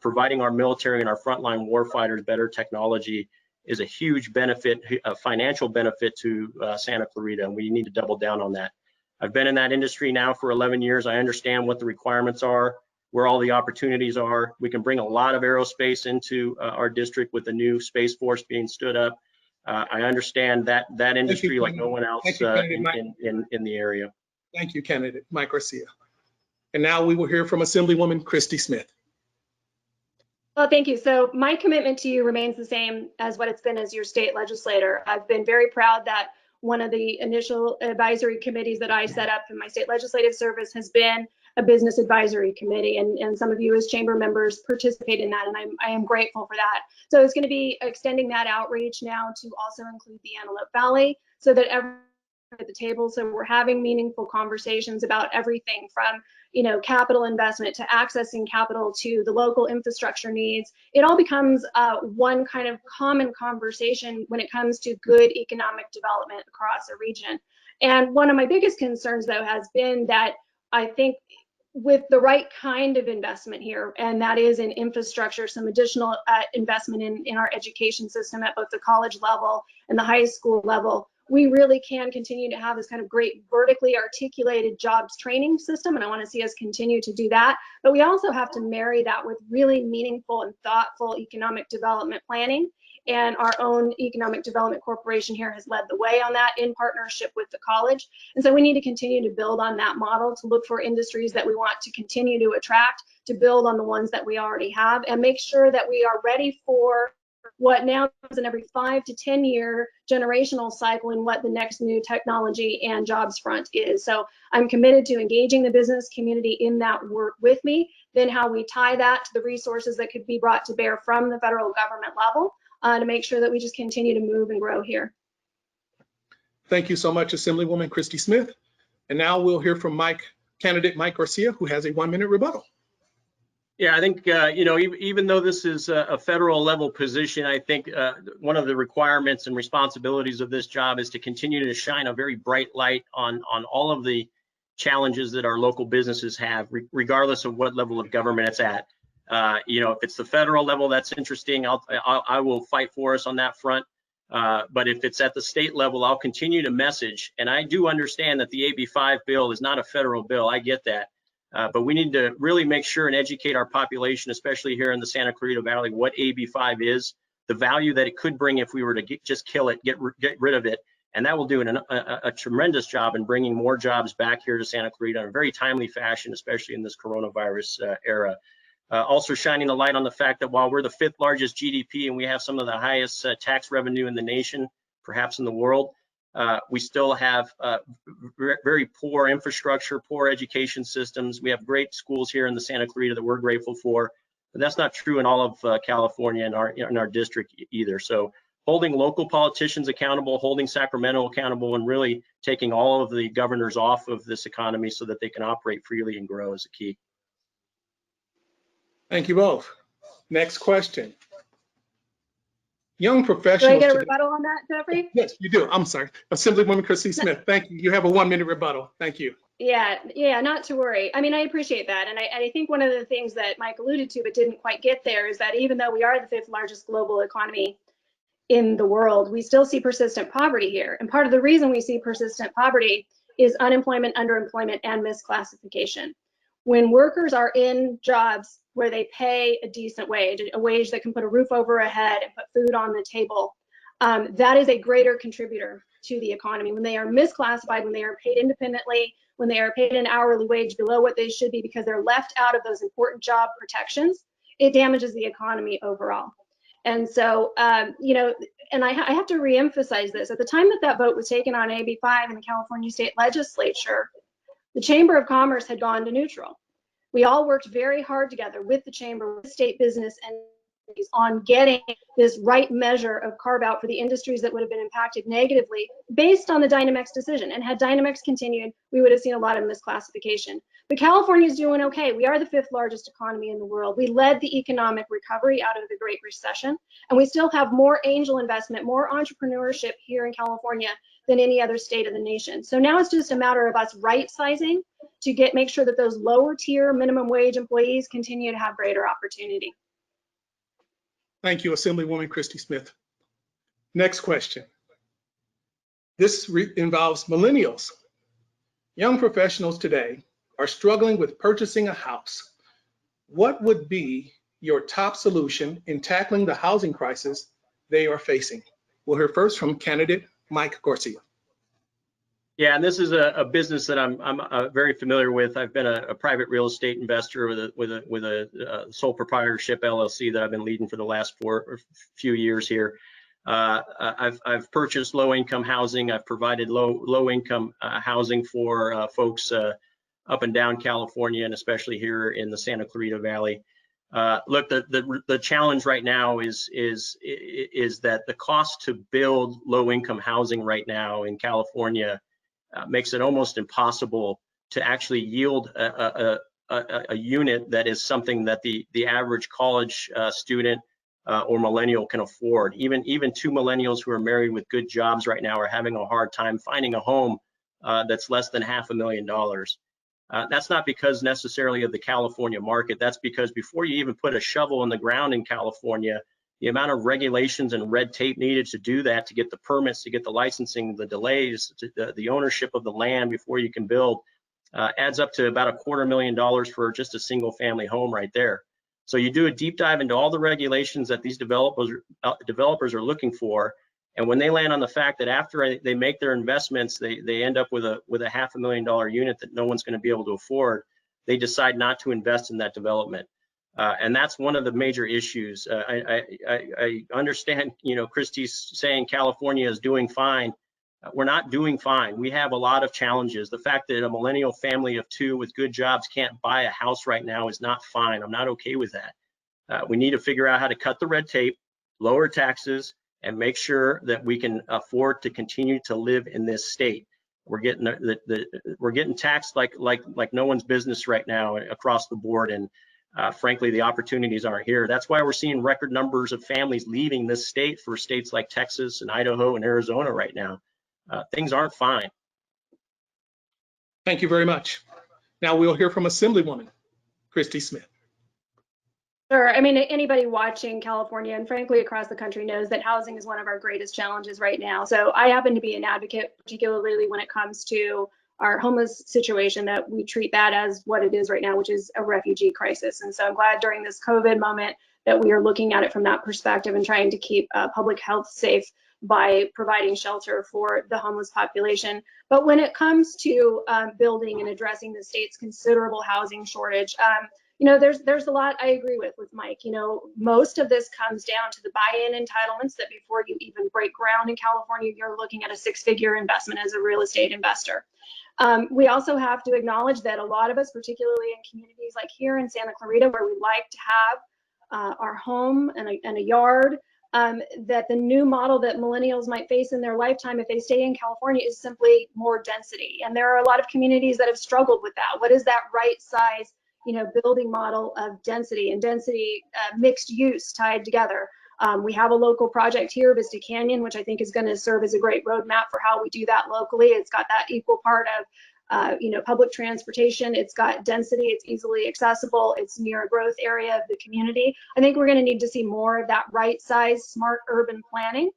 Speaker 4: providing our military and our frontline warfighters better technology is a huge benefit, a financial benefit to Santa Clarita, and we need to double down on that. I've been in that industry now for 11 years. I understand what the requirements are, where all the opportunities are. We can bring a lot of aerospace into our district with the new Space Force being stood up. I understand that industry like no one else in the area.
Speaker 2: Thank you, Candidate Mike Garcia. And now we will hear from Assemblywoman Christy Smith.
Speaker 3: Well, thank you. So my commitment to you remains the same as what it's been as your state legislator. I've been very proud that one of the initial advisory committees that I set up in my state legislative service has been a business advisory committee, and some of you as chamber members participate in that, and I am grateful for that. So it's going to be extending that outreach now to also include the Antelope Valley, so that everyone at the table, so we're having meaningful conversations about everything from capital investment to accessing capital to the local infrastructure needs. It all becomes one kind of common conversation when it comes to good economic development across a region. And one of my biggest concerns, though, has been that I think with the right kind of investment here, and that is in infrastructure, some additional investment in our education system at both the college level and the high school level, we really can continue to have this kind of great vertically articulated jobs training system, and I want to see us continue to do that. But we also have to marry that with really meaningful and thoughtful economic development planning, and our own Economic Development Corporation here has led the way on that in partnership with the college. And so we need to continue to build on that model, to look for industries that we want to continue to attract, to build on the ones that we already have, and make sure that we are ready for what now is an every 5 to 10 year generational cycle in what the next new technology and jobs front is. So I'm committed to engaging the business community in that work with me, then how we tie that to the resources that could be brought to bear from the federal government level to make sure that we just continue to move and grow here.
Speaker 2: Thank you so much, Assemblywoman Christy Smith. And now we'll hear from candidate Mike Garcia, who has a 1-minute rebuttal.
Speaker 4: Yeah, I think, even though this is a federal level position, I think one of the requirements and responsibilities of this job is to continue to shine a very bright light on all of the challenges that our local businesses have, regardless of what level of government it's at. You know, if it's the federal level, that's interesting. I will fight for us on that front. But if it's at the state level, I'll continue to message. And I do understand that the AB5 bill is not a federal bill. I get that. But we need to really make sure and educate our population, especially here in the Santa Clarita Valley, what AB5 is, the value that it could bring if we were to just kill it, get rid of it. And that will do a tremendous job in bringing more jobs back here to Santa Clarita in a very timely fashion, especially in this coronavirus era. Also shining a light on the fact that while we're the 5th largest GDP and we have some of the highest tax revenue in the nation, perhaps in the world, we still have very poor infrastructure, poor education systems. We have great schools here in the Santa Clarita that we're grateful for, but that's not true in all of California and in our district either. So holding local politicians accountable, holding Sacramento accountable, and really taking all of the governors off of this economy so that they can operate freely and grow is the key.
Speaker 2: Thank you both. Next question. Young professionals.
Speaker 3: Do I get a
Speaker 2: today-
Speaker 3: rebuttal on that, Jeffrey?
Speaker 2: Yes, you do. I'm sorry. Assemblywoman Christy Smith, thank you. You have a 1-minute rebuttal. Thank you.
Speaker 3: Yeah, not to worry. I mean, I appreciate that. And I think one of the things that Mike alluded to but didn't quite get there is that even though we are the 5th largest global economy in the world, we still see persistent poverty here. And part of the reason we see persistent poverty is unemployment, underemployment, and misclassification. When workers are in jobs where they pay a decent wage, a wage that can put a roof over a head and put food on the table, that is a greater contributor to the economy. When they are misclassified, when they are paid independently, when they are paid an hourly wage below what they should be because they're left out of those important job protections, it damages the economy overall. And so, you know, and I have to reemphasize this. At the time that vote was taken on AB5 in the California State Legislature, the Chamber of Commerce had gone to neutral. We all worked very hard together with the Chamber, with state business entities on getting this right measure of carve out for the industries that would have been impacted negatively based on the Dynamex decision. And had Dynamex continued, we would have seen a lot of misclassification. But California is doing okay. We are the 5th largest economy in the world. We led the economic recovery out of the Great Recession, and we still have more angel investment, more entrepreneurship here in California than any other state of the nation. So now it's just a matter of us right sizing to make sure that those lower tier minimum wage employees continue to have greater opportunity.
Speaker 2: Thank you, Assemblywoman Christy Smith. Next question. This involves millennials. Young professionals today are struggling with purchasing a house. What would be your top solution in tackling the housing crisis they are facing? We'll hear first from candidate Mike Garcia.
Speaker 4: Yeah, and this is a business that I'm very familiar with. I've been a private real estate investor with a sole proprietorship LLC that I've been leading for the last few years here. I've purchased low-income housing. I've provided low-income housing for folks up and down California, and especially here in the Santa Clarita Valley. Look, the challenge right now is that the cost to build low-income housing right now in California makes it almost impossible to actually yield a unit that is something that the average college student or millennial can afford. Even 2 millennials who are married with good jobs right now are having a hard time finding a home that's less than $500,000. That's not because necessarily of the California market. That's because before you even put a shovel in the ground in California, the amount of regulations and red tape needed to do that, to get the permits, to get the licensing, the delays, the ownership of the land before you can build, adds up to about $250,000 for just a single family home right there. So you do a deep dive into all the regulations that these developers are looking for, and when they land on the fact that after they make their investments, they end up with a $500,000 unit that no one's going to be able to afford, they decide not to invest in that development. And that's one of the major issues. I understand, you know, Christy's saying California is doing fine. We're not doing fine. We have a lot of challenges. The fact that a millennial family of 2 with good jobs can't buy a house right now is not fine. I'm not okay with that. We need to figure out how to cut the red tape, lower taxes, and make sure that we can afford to continue to live in this state. We're getting we're getting taxed like no one's business right now across the board, and frankly, the opportunities aren't here. That's why we're seeing record numbers of families leaving this state for states like Texas and Idaho and Arizona right now. Things aren't fine.
Speaker 2: Thank you very much. Now we'll hear from Assemblywoman Christy Smith.
Speaker 3: Sure. I mean, anybody watching California and frankly across the country knows that housing is one of our greatest challenges right now. So I happen to be an advocate, particularly when it comes to our homeless situation, that we treat that as what it is right now, which is a refugee crisis. And so I'm glad during this COVID moment that we are looking at it from that perspective and trying to keep public health safe by providing shelter for the homeless population. But when it comes to building and addressing the state's considerable housing shortage, you know, there's a lot I agree with Mike. You know, most of this comes down to the buy-in entitlements that before you even break ground in California, you're looking at a six-figure investment as a real estate investor. We also have to acknowledge that a lot of us, particularly in communities like here in Santa Clarita, where we like to have our home and a yard, that the new model that millennials might face in their lifetime if they stay in California is simply more density. And there are a lot of communities that have struggled with that. What is that right size, you know, building model of density and density mixed use tied together? We have a local project here, Vista Canyon, which I think is going to serve as a great roadmap for how we do that locally. It's got that equal part of you know, public transportation. It's got density. It's easily accessible. It's near a growth area of the community. I think we're going to need to see more of that right size, smart urban planning.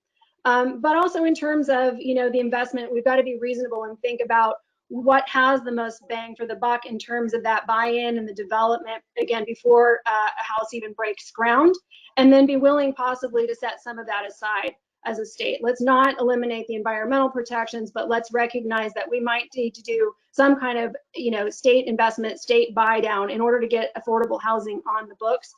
Speaker 3: But also in terms of, you know, the investment, we've got to be reasonable and think about what has the most bang for the buck in terms of that buy-in and the development, again, before a house even breaks ground, and then be willing possibly to set some of that aside as a state. Let's not eliminate the environmental protections, but let's recognize that we might need to do some kind of, you know, state investment, state buy down in order to get affordable housing on the books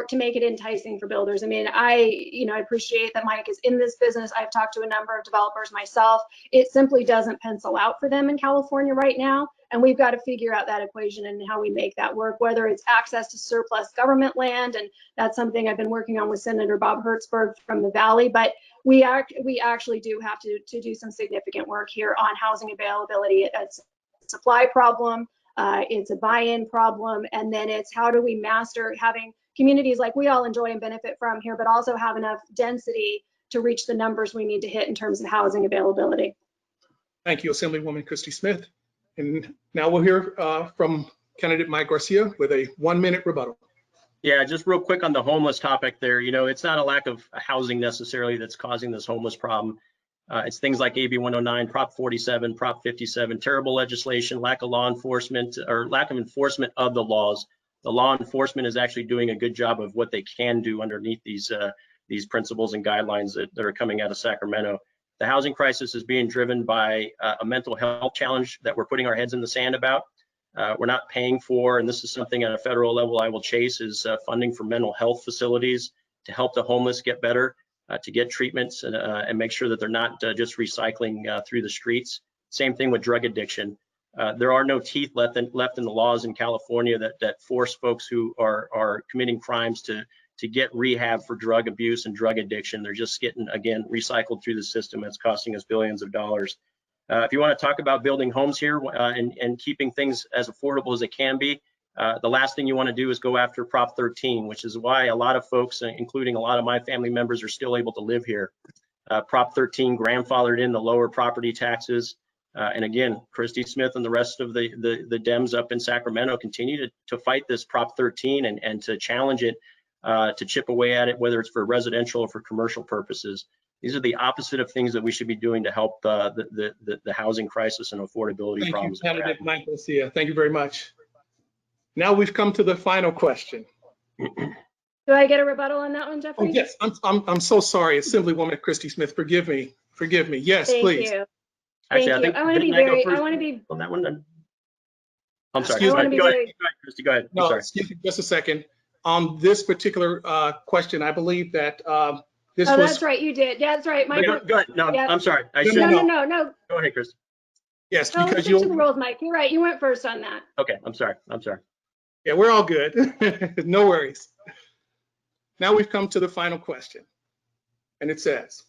Speaker 3: to make it enticing for builders. I mean, I appreciate that Mike is in this business. I've talked to a number of developers myself. It simply doesn't pencil out for them in California right now. And we've got to figure out that equation and how we make that work, whether it's access to surplus government land. And that's something I've been working on with Senator Bob Hertzberg from the Valley. But we actually do have to do some significant work here on housing availability. It's a supply problem. It's a buy-in problem. And then it's how do we master having communities like we all enjoy and benefit from here, but also have enough density to reach the numbers we need to hit in terms of housing availability.
Speaker 2: Thank you, Assemblywoman Christy Smith. And now we'll hear from candidate Mike Garcia with a 1-minute rebuttal.
Speaker 4: Yeah, just real quick on the homeless topic there. You know, it's not a lack of housing necessarily that's causing this homeless problem. It's things like AB 109, Prop 47, Prop 57, terrible legislation, lack of law enforcement or lack of enforcement of the laws. The law enforcement is actually doing a good job of what they can do underneath these principles and guidelines that are coming out of Sacramento. The housing crisis is being driven by a mental health challenge that we're putting our heads in the sand about. We're not paying for, and this is something at a federal level I will chase, is funding for mental health facilities to help the homeless get better, to get treatments and make sure that they're not just recycling through the streets. Same thing with drug addiction. There are no teeth left in the laws in California that force folks who are committing crimes to get rehab for drug abuse and drug addiction. They're just getting, again, recycled through the system. It's costing us billions of dollars. If you want to talk about building homes here and keeping things as affordable as it can be, the last thing you want to do is go after Prop 13, which is why a lot of folks, including a lot of my family members, are still able to live here. Prop 13 grandfathered in the lower property taxes. And again, Christy Smith and the rest of the Dems up in Sacramento continue to fight this Prop 13 and to challenge it, to chip away at it, whether it's for residential or for commercial purposes. These are the opposite of things that we should be doing to help the housing crisis and affordability problems.
Speaker 2: Thank you, candidate Mike Garcia. Thank you very much. Now we've come to the final question.
Speaker 3: Do I get a rebuttal on that one, Jeffrey?
Speaker 2: Oh, yes, I'm so sorry, Assemblywoman Christy Smith. Forgive me. Yes,
Speaker 3: Thank
Speaker 2: please.
Speaker 3: You.
Speaker 4: Actually,
Speaker 3: Thank you. I want to be
Speaker 4: on that one. Then I'm sorry.
Speaker 2: Excuse me.
Speaker 4: Go ahead, Christy. Go ahead.
Speaker 2: No, excuse me, just a second. On this particular question, I believe that this was.
Speaker 3: That's right. You did. Yeah, that's right.
Speaker 4: Go ahead. No,
Speaker 3: yeah.
Speaker 4: I'm sorry.
Speaker 3: No.
Speaker 4: Go ahead, Chris.
Speaker 2: Yes,
Speaker 3: Oh,
Speaker 2: because
Speaker 3: you. The rules, Mike. You're right. You went first on that.
Speaker 4: Okay. I'm sorry.
Speaker 2: Yeah, we're all good. No worries. Now we've come to the final question, and it says,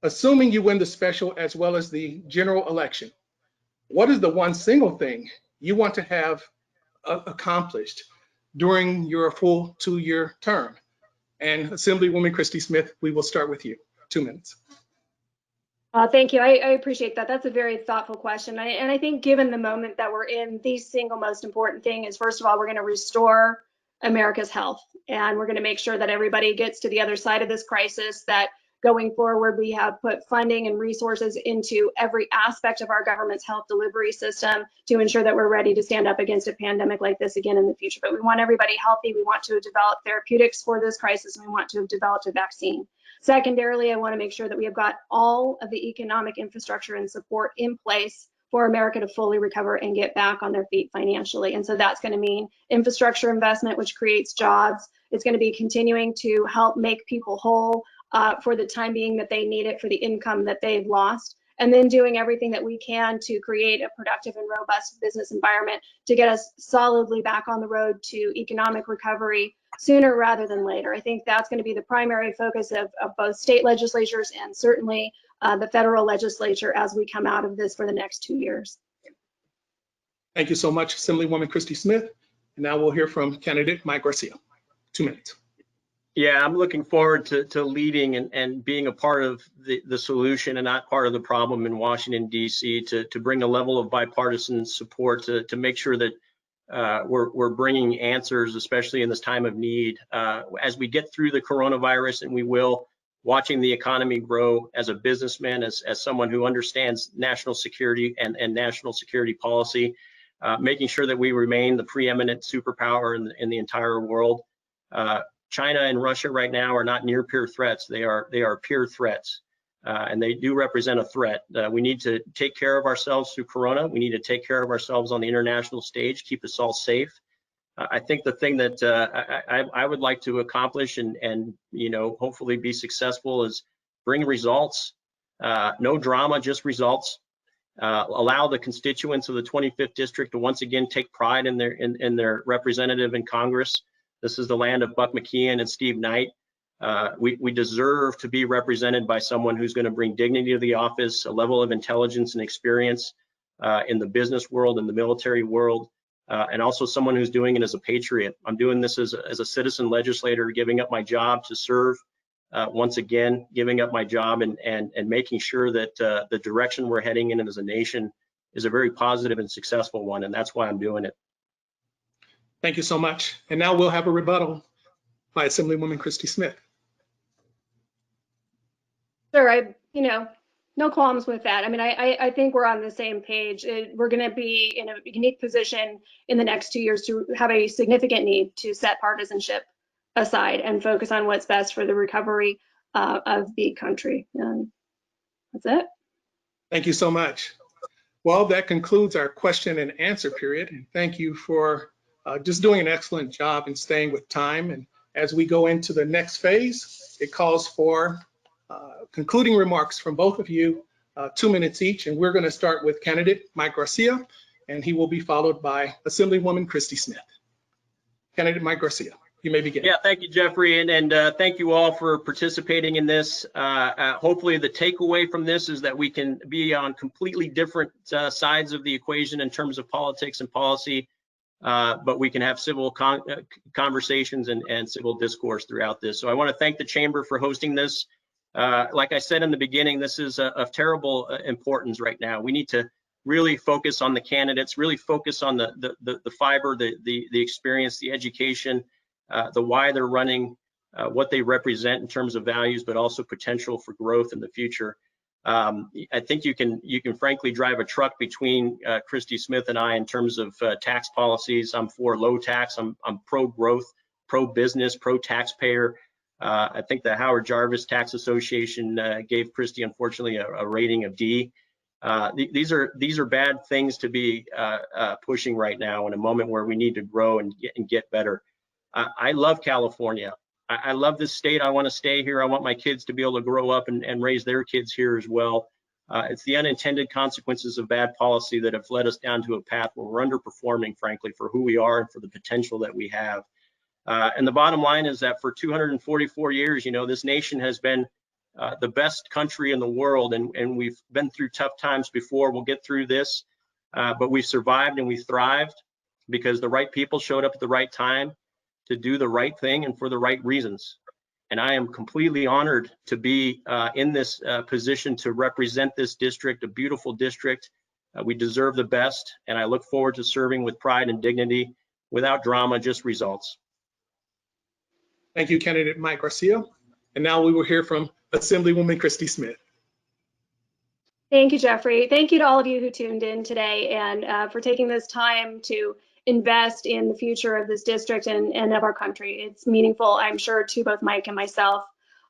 Speaker 2: assuming you win the special as well as the general election, what is the one single thing you want to have accomplished during your full 2-year term? And Assemblywoman Christy Smith, we will start with you. 2 minutes.
Speaker 3: Thank you. I appreciate that. That's a very thoughtful question. And I think given the moment that we're in, the single most important thing is, first of all, we're going to restore America's health. And we're going to make sure that everybody gets to the other side of this crisis, that going forward, we have put funding and resources into every aspect of our government's health delivery system to ensure that we're ready to stand up against a pandemic like this again in the future. But we want everybody healthy. We want to develop therapeutics for this crisis, and we want to have developed a vaccine. Secondarily, I want to make sure that we have got all of the economic infrastructure and support in place for America to fully recover and get back on their feet financially. And so that's going to mean infrastructure investment, which creates jobs. It's going to be continuing to help make people whole for the time being that they need it, for the income that they've lost, and then doing everything that we can to create a productive and robust business environment to get us solidly back on the road to economic recovery sooner rather than later. I think that's going to be the primary focus of both state legislatures and certainly the federal legislature as we come out of this for the next 2 years.
Speaker 2: Thank you so much, Assemblywoman Christy Smith. And now we'll hear from candidate Mike Garcia. 2 minutes.
Speaker 4: Yeah, I'm looking forward to leading and being a part of the solution and not part of the problem in Washington, D.C., to bring a level of bipartisan support to make sure that we're bringing answers, especially in this time of need. As we get through the coronavirus, and we will, watching the economy grow as a businessman, as someone who understands national security and national security policy, making sure that we remain the preeminent superpower in the entire world. China and Russia right now are not near peer threats. They are peer threats, and they do represent a threat. We need to take care of ourselves through Corona. We need to take care of ourselves on the international stage, keep us all safe. I think the thing that I would like to accomplish and hopefully be successful is bring results. No drama, just results. Allow the constituents of the 25th district to once again take pride in their representative in Congress. This is the land of Buck McKeon and Steve Knight. We deserve to be represented by someone who's going to bring dignity to the office, a level of intelligence and experience in the business world, in the military world, and also someone who's doing it as a patriot. I'm doing this as a citizen legislator, giving up my job to serve, once again, giving up my job and making sure that the direction we're heading in as a nation is a very positive and successful one, and that's why I'm doing it.
Speaker 2: Thank you so much. And now we'll have a rebuttal by Assemblywoman Christy Smith.
Speaker 3: Sure, no qualms with that. I mean, I think we're on the same page. We're going to be in a unique position in the next 2 years to have a significant need to set partisanship aside and focus on what's best for the recovery of the country. And that's it.
Speaker 2: Thank you so much. Well, that concludes our question and answer period. And thank you for just doing an excellent job and staying with time. And as we go into the next phase, it calls for concluding remarks from both of you, 2 minutes each. And we're going to start with candidate Mike Garcia, and he will be followed by Assemblywoman Christy Smith. Candidate Mike Garcia, you may begin.
Speaker 4: Yeah, thank you, Jeffrey, and thank you all for participating in this. Hopefully the takeaway from this is that we can be on completely different sides of the equation in terms of politics and policy, but we can have civil conversations and civil discourse throughout this. So I want to thank the Chamber for hosting this. Like I said in the beginning, this is of terrible importance right now. We need to really focus on the candidates, really focus on the fiber, the experience, the education, the why they're running, what they represent in terms of values, but also potential for growth in the future. I think you can frankly drive a truck between Christy Smith and I in terms of tax policies. I'm for low tax. I'm pro growth, pro business, pro taxpayer. I think the Howard Jarvis Tax Association gave Christy, unfortunately, a rating of D. These are bad things to be pushing right now in a moment where we need to grow and get better. I love California. I love this state. I want to stay here. I want my kids to be able to grow up and raise their kids here as well. It's the unintended consequences of bad policy that have led us down to a path where we're underperforming, frankly, for who we are and for the potential that we have. And the bottom line is that for 244 years, this nation has been the best country in the world, and we've been through tough times before. We'll get through this, but we've survived and we thrived because the right people showed up at the right time to do the right thing and for the right reasons. and I am completely honored to be in this position to represent this district, a beautiful district. We deserve the best, and I look forward to serving with pride and dignity, without drama, just results.
Speaker 2: Thank you, candidate Mike Garcia. And now we will hear from Assemblywoman Christy Smith.
Speaker 3: Thank you, Jeffrey. Thank you to all of you who tuned in today and for taking this time to invest in the future of this district and of our country. It's meaningful, I'm sure, to both Mike and myself.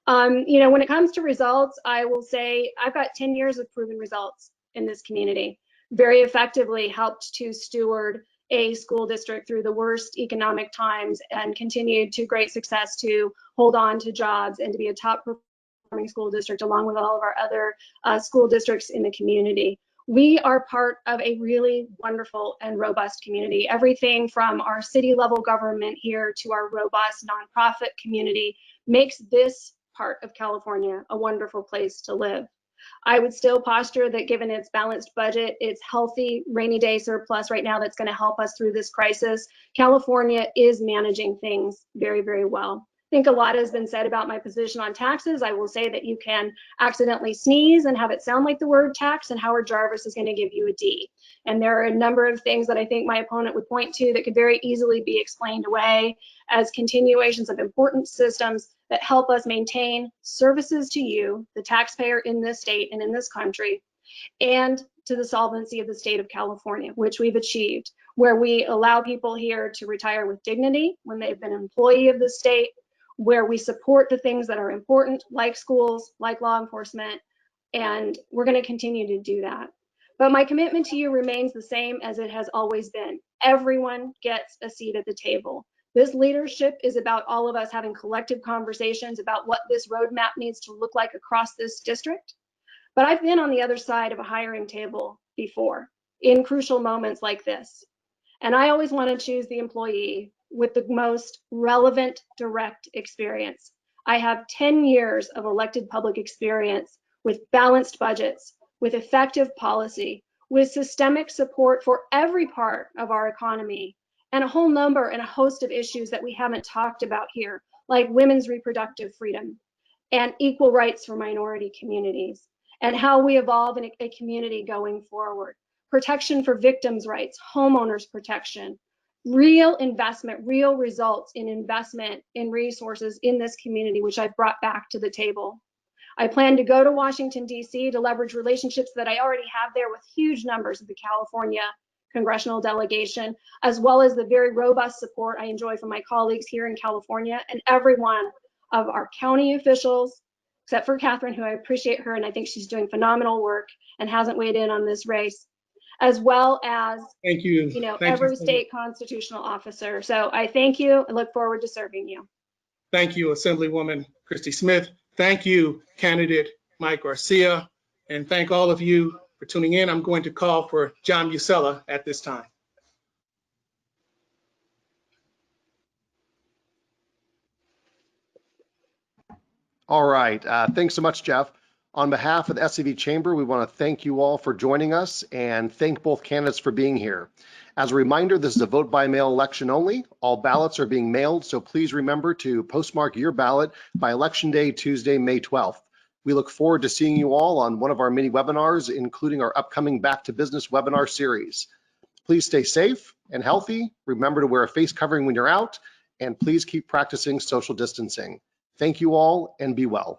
Speaker 3: You know, when it comes to results, I will say I've got 10 years of proven results in this community. Very effectively helped to steward a school district through the worst economic times and continued to great success to hold on to jobs and to be a top performing school district along with all of our other school districts in the community. We are part of a really wonderful and robust community. Everything from our city level government here to our robust nonprofit community makes this part of California a wonderful place to live. I would still posture that given its balanced budget, its healthy rainy day surplus right now that's going to help us through this crisis, California is managing things very, very well. I think a lot has been said about my position on taxes. I will say that you can accidentally sneeze and have it sound like the word tax, and Howard Jarvis is going to give you a D. And there are a number of things that I think my opponent would point to that could very easily be explained away as continuations of important systems that help us maintain services to you, the taxpayer in this state and in this country, and to the solvency of the state of California, which we've achieved, where we allow people here to retire with dignity when they've been an employee of the state, where we support the things that are important, like schools, like law enforcement, and we're going to continue to do that. But my commitment to you remains the same as it has always been. Everyone gets a seat at the table. This leadership is about all of us having collective conversations about what this roadmap needs to look like across this district. But I've been on the other side of a hiring table before in crucial moments like this. And I always want to choose the employee with the most relevant direct experience. I have 10 years of elected public experience with balanced budgets, with effective policy, with systemic support for every part of our economy, and a whole number and a host of issues that we haven't talked about here, like women's reproductive freedom and equal rights for minority communities, and how we evolve in a community going forward. Protection for victims' rights, homeowners protection, real investment, real results in investment in resources in this community, which I've brought back to the table. I plan to go to Washington, D.C. to leverage relationships that I already have there with huge numbers of the California congressional delegation, as well as the very robust support I enjoy from my colleagues here in California and every one of our county officials, except for Catherine, who I appreciate her, and I think she's doing phenomenal work and hasn't weighed in on this race, as well as every state constitutional officer. So I thank you and look forward to serving you.
Speaker 2: Thank you, Assemblywoman Christy Smith. Thank you, candidate Mike Garcia, and thank all of you for tuning in. I'm going to call for John Musella at this time.
Speaker 1: All right, thanks so much, Jeff. On behalf of the SCV Chamber, we want to thank you all for joining us and thank both candidates for being here. As a reminder, this is a vote by mail election only. All ballots are being mailed, so please remember to postmark your ballot by Election Day, Tuesday, May 12th. We look forward to seeing you all on one of our mini webinars, including our upcoming Back to Business webinar series. Please stay safe and healthy. Remember to wear a face covering when you're out, and please keep practicing social distancing. Thank you all and be well.